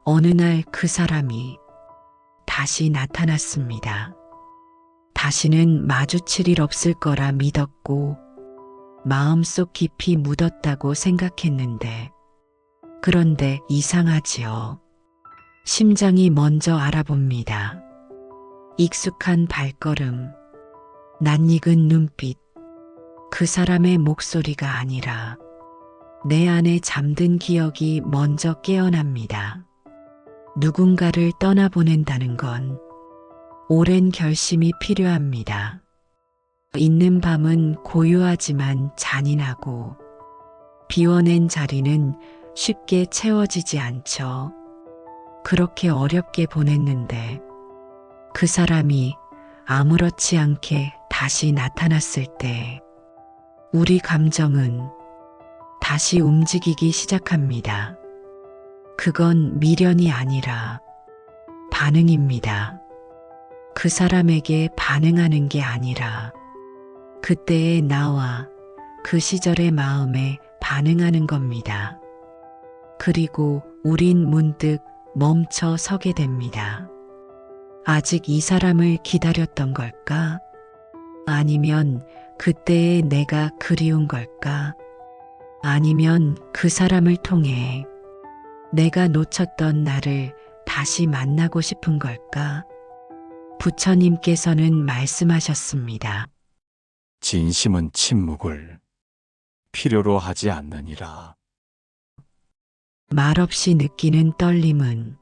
어느 날 그 사람이 다시 나타났습니다. 다시는 마주칠 일 없을 거라 믿었고 마음속 깊이 묻었다고 생각했는데 그런데 이상하지요. 심장이 먼저 알아봅니다. 익숙한 발걸음, 낯익은 눈빛, 그 사람의 목소리가 아니라 내 안에 잠든 기억이 먼저 깨어납니다. 누군가를 떠나보낸다는 건 오랜 결심이 필요합니다. 있는 밤은 고요하지만 잔인하고 비워낸 자리는 쉽게 채워지지 않죠. 그렇게 어렵게 보냈는데 그 사람이 아무렇지 않게 다시 나타났을 때 우리 감정은 다시 움직이기 시작합니다. 그건 미련이 아니라 반응입니다. 그 사람에게 반응하는 게 아니라 그때의 나와 그 시절의 마음에 반응하는 겁니다. 그리고 우린 문득 멈춰 서게 됩니다. 아직 이 사람을 기다렸던 걸까? 아니면 그때의 내가 그리운 걸까? 아니면 그 사람을 통해 내가 놓쳤던 나를 다시 만나고 싶은 걸까? 부처님께서는 말씀하셨습니다. 진심은 침묵을 필요로 하지 않느니라. 말없이 느끼는 떨림은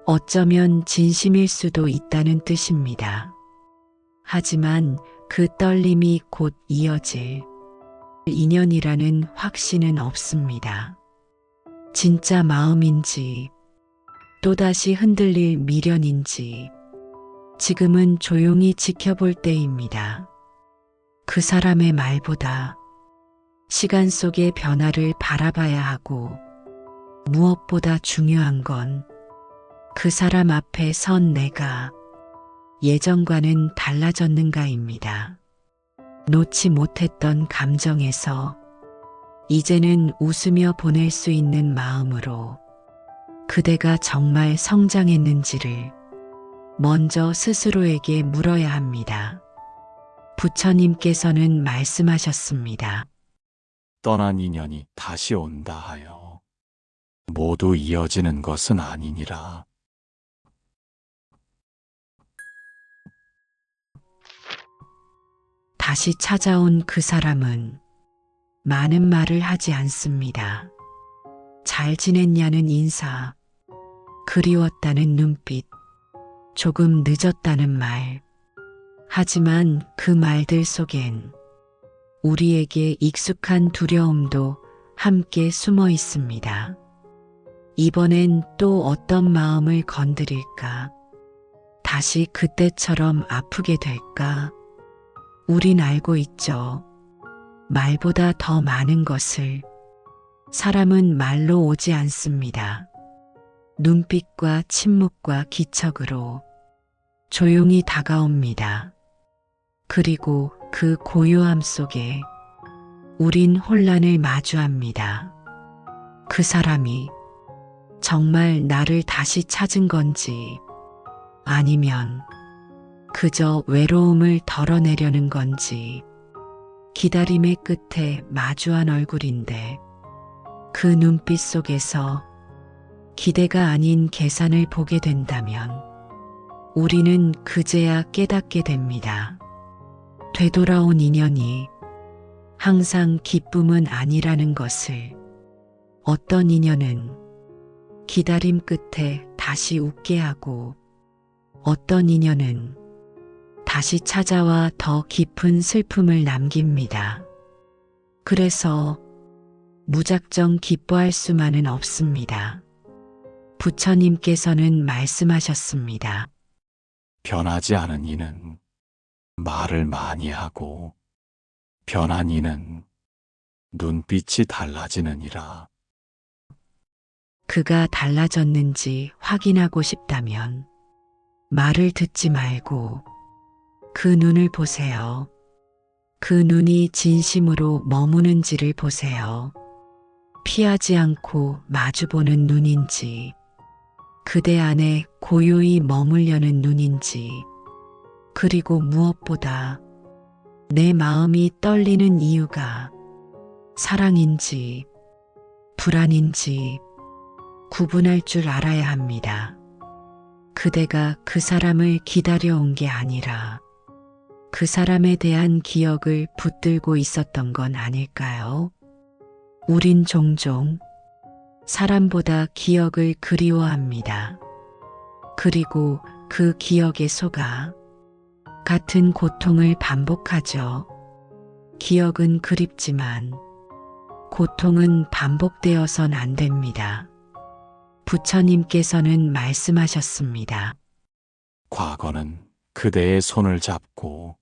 어쩌면 진심일 수도 있다는 뜻입니다. 하지만 그 떨림이 곧 이어질 인연이라는 확신은 없습니다. 진짜 마음인지 또다시 흔들릴 미련인지 지금은 조용히 지켜볼 때입니다. 그 사람의 말보다 시간 속의 변화를 바라봐야 하고 무엇보다 중요한 건 그 사람 앞에 선 내가 예전과는 달라졌는가입니다. 놓지 못했던 감정에서 이제는 웃으며 보낼 수 있는 마음으로 그대가 정말 성장했는지를 먼저 스스로에게 물어야 합니다. 부처님께서는 말씀하셨습니다. 떠난 인연이 다시 온다 하여 모두 이어지는 것은 아니니라. 다시 찾아온 그 사람은 많은 말을 하지 않습니다. 잘 지냈냐는 인사, 그리웠다는 눈빛, 조금 늦었다는 말. 하지만 그 말들 속엔 우리에게 익숙한 두려움도 함께 숨어 있습니다. 이번엔 또 어떤 마음을 건드릴까? 다시 그때처럼 아프게 될까? 우린 알고 있죠. 말보다 더 많은 것을. 사람은 말로 오지 않습니다. 눈빛과 침묵과 기척으로 조용히 다가옵니다. 그리고 그 고요함 속에 우린 혼란을 마주합니다. 그 사람이 정말 나를 다시 찾은 건지 아니면 그저 외로움을 덜어내려는 건지 기다림의 끝에 마주한 얼굴인데 그 눈빛 속에서 기대가 아닌 계산을 보게 된다면 우리는 그제야 깨닫게 됩니다. 되돌아온 인연이 항상 기쁨은 아니라는 것을. 어떤 인연은 기다림 끝에 다시 웃게 하고 어떤 인연은 다시 찾아와 더 깊은 슬픔을 남깁니다. 그래서 무작정 기뻐할 수만은 없습니다. 부처님께서는 말씀하셨습니다. 변하지 않은 이는 말을 많이 하고 변한 이는 눈빛이 달라지느니라. 그가 달라졌는지 확인하고 싶다면 말을 듣지 말고 그 눈을 보세요. 그 눈이 진심으로 머무는지를 보세요. 피하지 않고 마주보는 눈인지 그대 안에 고요히 머물려는 눈인지, 그리고 무엇보다 내 마음이 떨리는 이유가 사랑인지 불안인지 구분할 줄 알아야 합니다. 그대가 그 사람을 기다려온 게 아니라 그 사람에 대한 기억을 붙들고 있었던 건 아닐까요? 우린 종종 사람보다 기억을 그리워합니다. 그리고 그 기억에 속아 같은 고통을 반복하죠. 기억은 그립지만 고통은 반복되어선 안 됩니다. 부처님께서는 말씀하셨습니다. 과거는 그대의 손을 잡고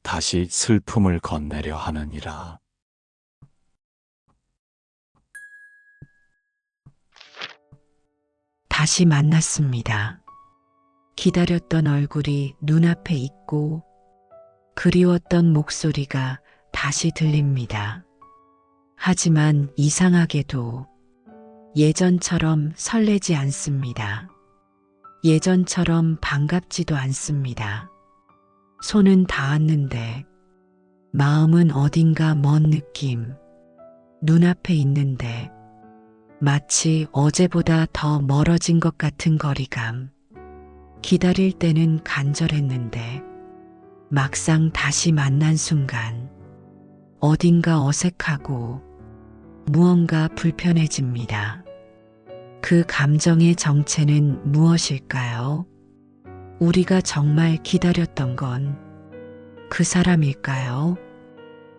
다시 슬픔을 건네려 하느니라. 다시 만났습니다. 기다렸던 얼굴이 눈앞에 있고 그리웠던 목소리가 다시 들립니다. 하지만 이상하게도 예전처럼 설레지 않습니다. 예전처럼 반갑지도 않습니다. 손은 닿았는데 마음은 어딘가 먼 느낌, 눈앞에 있는데 마치 어제보다 더 멀어진 것 같은 거리감. 기다릴 때는 간절했는데 막상 다시 만난 순간 어딘가 어색하고 무언가 불편해집니다. 그 감정의 정체는 무엇일까요? 우리가 정말 기다렸던 건 그 사람일까요?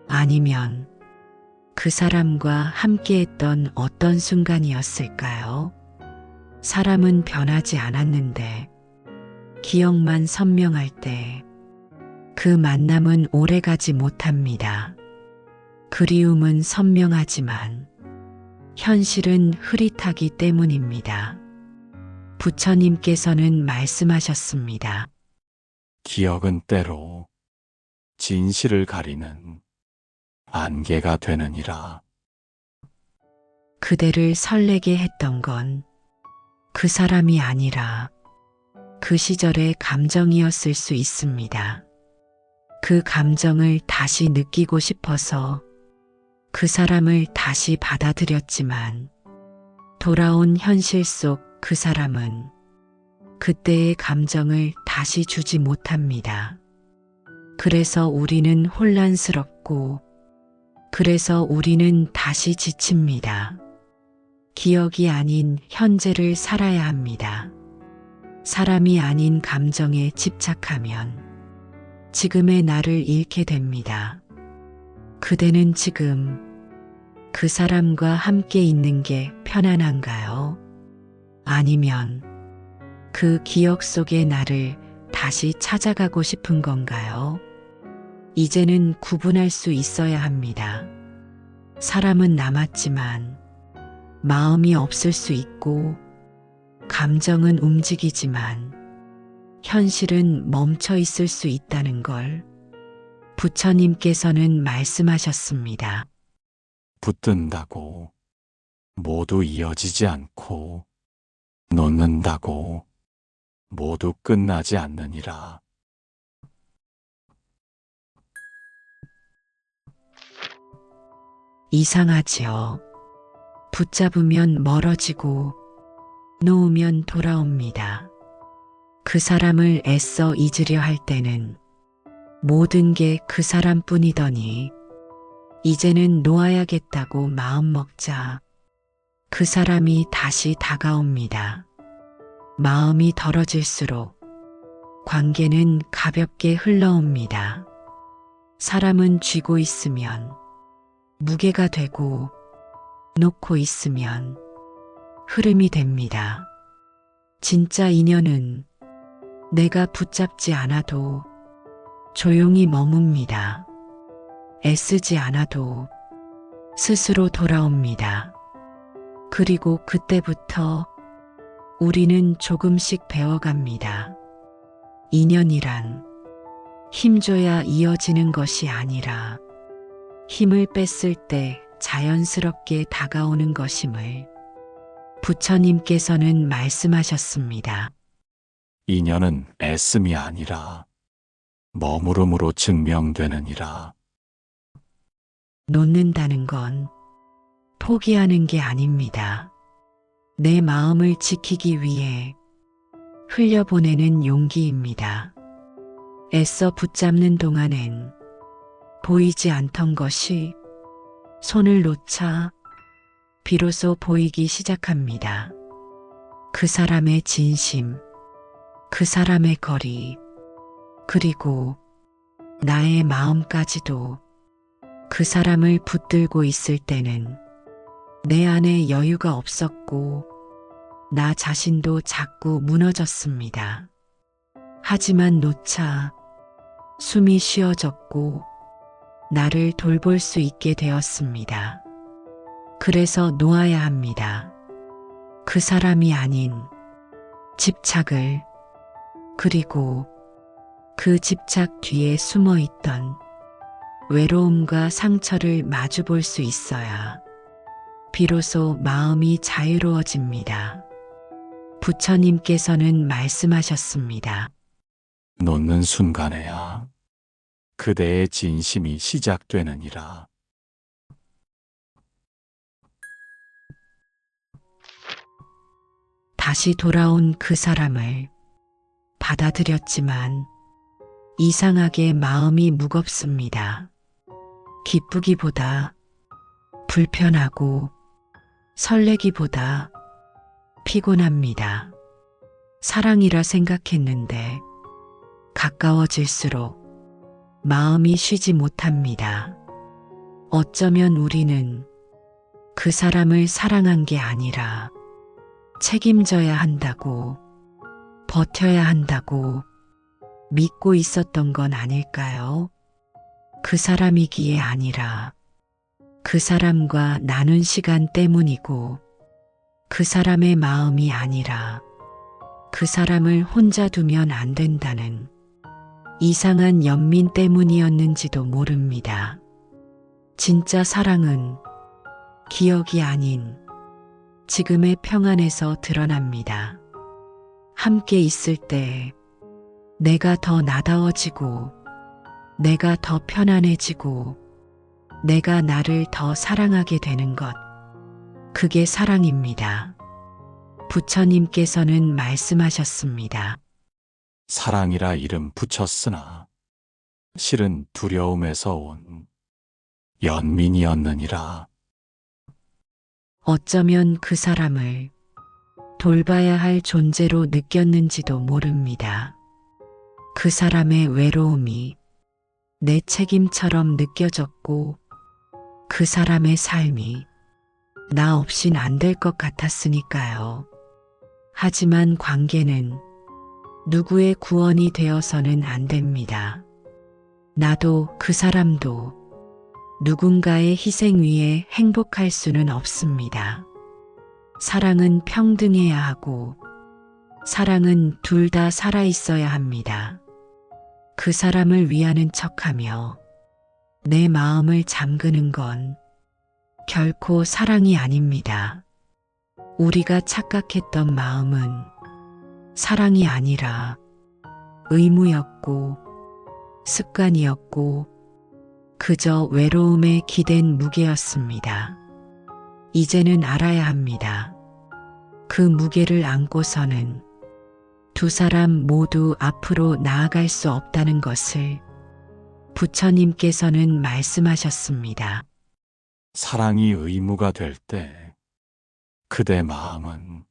아니면 그 사람과 함께했던 어떤 순간이었을까요? 사람은 변하지 않았는데 기억만 선명할 때 그 만남은 오래가지 못합니다. 그리움은 선명하지만 현실은 흐릿하기 때문입니다. 부처님께서는 말씀하셨습니다. 기억은 때로 진실을 가리는 안개가 되느니라. 그대를 설레게 했던 건 그 사람이 아니라 그 시절의 감정이었을 수 있습니다. 그 감정을 다시 느끼고 싶어서 그 사람을 다시 받아들였지만 돌아온 현실 속 그 사람은 그때의 감정을 다시 주지 못합니다. 그래서 우리는 혼란스럽고 그래서 우리는 다시 지칩니다. 기억이 아닌 현재를 살아야 합니다. 사람이 아닌 감정에 집착하면 지금의 나를 잃게 됩니다. 그대는 지금 그 사람과 함께 있는 게 편안한가요? 아니면 그 기억 속의 나를 다시 찾아가고 싶은 건가요? 이제는 구분할 수 있어야 합니다. 사람은 남았지만 마음이 없을 수 있고 감정은 움직이지만 현실은 멈춰 있을 수 있다는 걸 부처님께서는 말씀하셨습니다. 붙든다고 모두 이어지지 않고 놓는다고 모두 끝나지 않느니라. 이상하지요. 붙잡으면 멀어지고 놓으면 돌아옵니다. 그 사람을 애써 잊으려 할 때는 모든 게 그 사람뿐이더니 이제는 놓아야겠다고 마음먹자 그 사람이 다시 다가옵니다. 마음이 덜어질수록 관계는 가볍게 흘러옵니다. 사람은 쥐고 있으면 무게가 되고 놓고 있으면 흐름이 됩니다. 진짜 인연은 내가 붙잡지 않아도 조용히 머뭅니다. 애쓰지 않아도 스스로 돌아옵니다. 그리고 그때부터 우리는 조금씩 배워갑니다. 인연이란 힘줘야 이어지는 것이 아니라 힘을 뺐을 때 자연스럽게 다가오는 것임을 부처님께서는 말씀하셨습니다. 인연은 애씀이 아니라 머무름으로 증명되느니라. 놓는다는 건 포기하는 게 아닙니다. 내 마음을 지키기 위해 흘려보내는 용기입니다. 애써 붙잡는 동안엔 보이지 않던 것이 손을 놓자 비로소 보이기 시작합니다. 그 사람의 진심, 그 사람의 거리, 그리고 나의 마음까지도. 그 사람을 붙들고 있을 때는 내 안에 여유가 없었고 나 자신도 자꾸 무너졌습니다. 하지만 놓자 숨이 쉬어졌고 나를 돌볼 수 있게 되었습니다. 그래서 놓아야 합니다. 그 사람이 아닌 집착을, 그리고 그 집착 뒤에 숨어 있던 외로움과 상처를 마주 볼 수 있어야 비로소 마음이 자유로워집니다. 부처님께서는 말씀하셨습니다. 놓는 순간에야 그대의 진심이 시작되느니라. 다시 돌아온 그 사람을 받아들였지만 이상하게 마음이 무겁습니다. 기쁘기보다 불편하고 설레기보다 피곤합니다. 사랑이라 생각했는데 가까워질수록 마음이 쉬지 못합니다. 어쩌면 우리는 그 사람을 사랑한 게 아니라 책임져야 한다고, 버텨야 한다고 믿고 있었던 건 아닐까요? 그 사람이기에 아니라 그 사람과 나눈 시간 때문이고, 그 사람의 마음이 아니라 그 사람을 혼자 두면 안 된다는 이상한 연민 때문이었는지도 모릅니다. 진짜 사랑은 기억이 아닌 지금의 평안에서 드러납니다. 함께 있을 때 내가 더 나다워지고, 내가 더 편안해지고, 내가 나를 더 사랑하게 되는 것. 그게 사랑입니다. 부처님께서는 말씀하셨습니다. 사랑이라 이름 붙였으나 실은 두려움에서 온 연민이었느니라. 어쩌면 그 사람을 돌봐야 할 존재로 느꼈는지도 모릅니다. 그 사람의 외로움이 내 책임처럼 느껴졌고, 그 사람의 삶이 나 없인 안 될 것 같았으니까요. 하지만 관계는 누구의 구원이 되어서는 안 됩니다. 나도 그 사람도 누군가의 희생 위에 행복할 수는 없습니다. 사랑은 평등해야 하고, 사랑은 둘 다 살아있어야 합니다. 그 사람을 위하는 척하며 내 마음을 잠그는 건 결코 사랑이 아닙니다. 우리가 착각했던 마음은 사랑이 아니라 의무였고 습관이었고 그저 외로움에 기댄 무게였습니다. 이제는 알아야 합니다. 그 무게를 안고서는 두 사람 모두 앞으로 나아갈 수 없다는 것을 부처님께서는 말씀하셨습니다. 사랑이 의무가 될 때 그대 마음은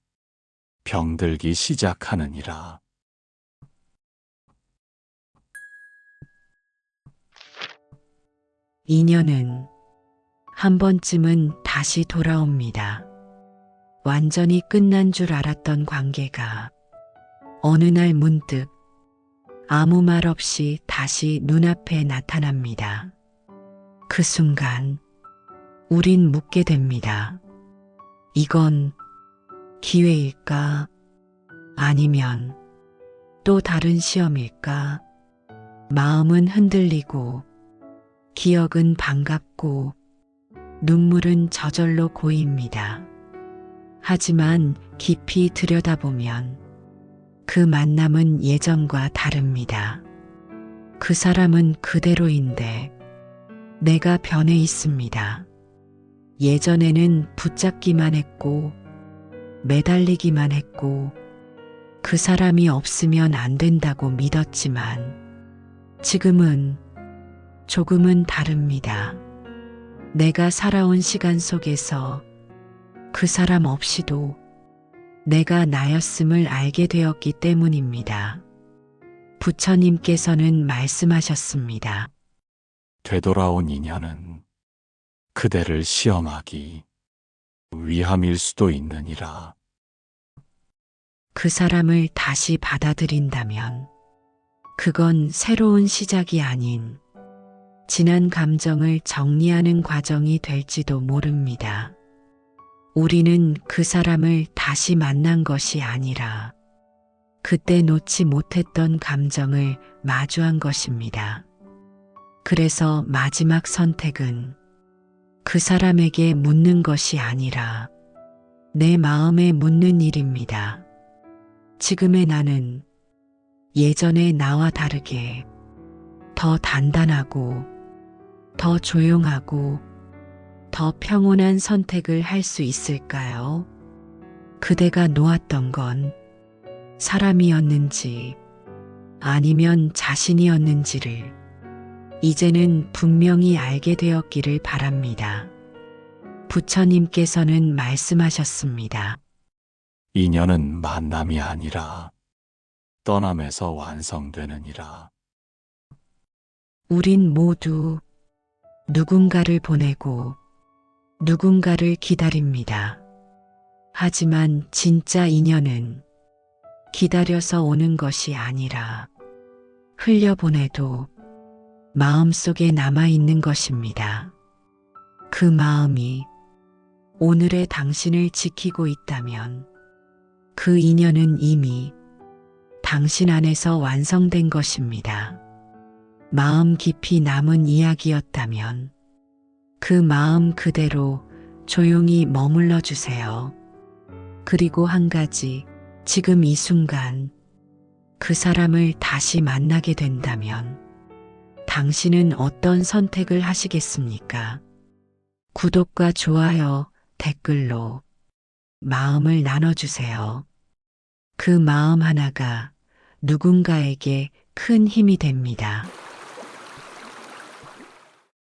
병들기 시작하느니라. 인연은 한 번쯤은 다시 돌아옵니다. 완전히 끝난 줄 알았던 관계가 어느 날 문득 아무 말 없이 다시 눈앞에 나타납니다. 그 순간 우린 묻게 됩니다. 이건 기회일까? 아니면 또 다른 시험일까? 마음은 흔들리고 기억은 반갑고 눈물은 저절로 고입니다. 하지만 깊이 들여다보면 그 만남은 예전과 다릅니다. 그 사람은 그대로인데 내가 변해 있습니다. 예전에는 붙잡기만 했고 매달리기만 했고 그 사람이 없으면 안 된다고 믿었지만 지금은 조금은 다릅니다. 내가 살아온 시간 속에서 그 사람 없이도 내가 나였음을 알게 되었기 때문입니다. 부처님께서는 말씀하셨습니다. 되돌아온 인연은 그대를 시험하기 위함일 수도 있느니라. 그 사람을 다시 받아들인다면 그건 새로운 시작이 아닌 지난 감정을 정리하는 과정이 될지도 모릅니다. 우리는 그 사람을 다시 만난 것이 아니라 그때 놓지 못했던 감정을 마주한 것입니다. 그래서 마지막 선택은 그 사람에게 묻는 것이 아니라 내 마음에 묻는 일입니다. 지금의 나는 예전의 나와 다르게 더 단단하고 더 조용하고 더 평온한 선택을 할 수 있을까요? 그대가 놓았던 건 사람이었는지 아니면 자신이었는지를 이제는 분명히 알게 되었기를 바랍니다. 부처님께서는 말씀하셨습니다. 인연은 만남이 아니라 떠남에서 완성되느니라. 우린 모두 누군가를 보내고 누군가를 기다립니다. 하지만 진짜 인연은 기다려서 오는 것이 아니라 흘려보내도 마음속에 남아있는 것입니다. 그 마음이 오늘의 당신을 지키고 있다면 그 인연은 이미 당신 안에서 완성된 것입니다. 마음 깊이 남은 이야기였다면 그 마음 그대로 조용히 머물러 주세요. 그리고 한 가지, 지금 이 순간 그 사람을 다시 만나게 된다면 당신은 어떤 선택을 하시겠습니까? 구독과 좋아요, 댓글로 마음을 나눠주세요. 그 마음 하나가 누군가에게 큰 힘이 됩니다.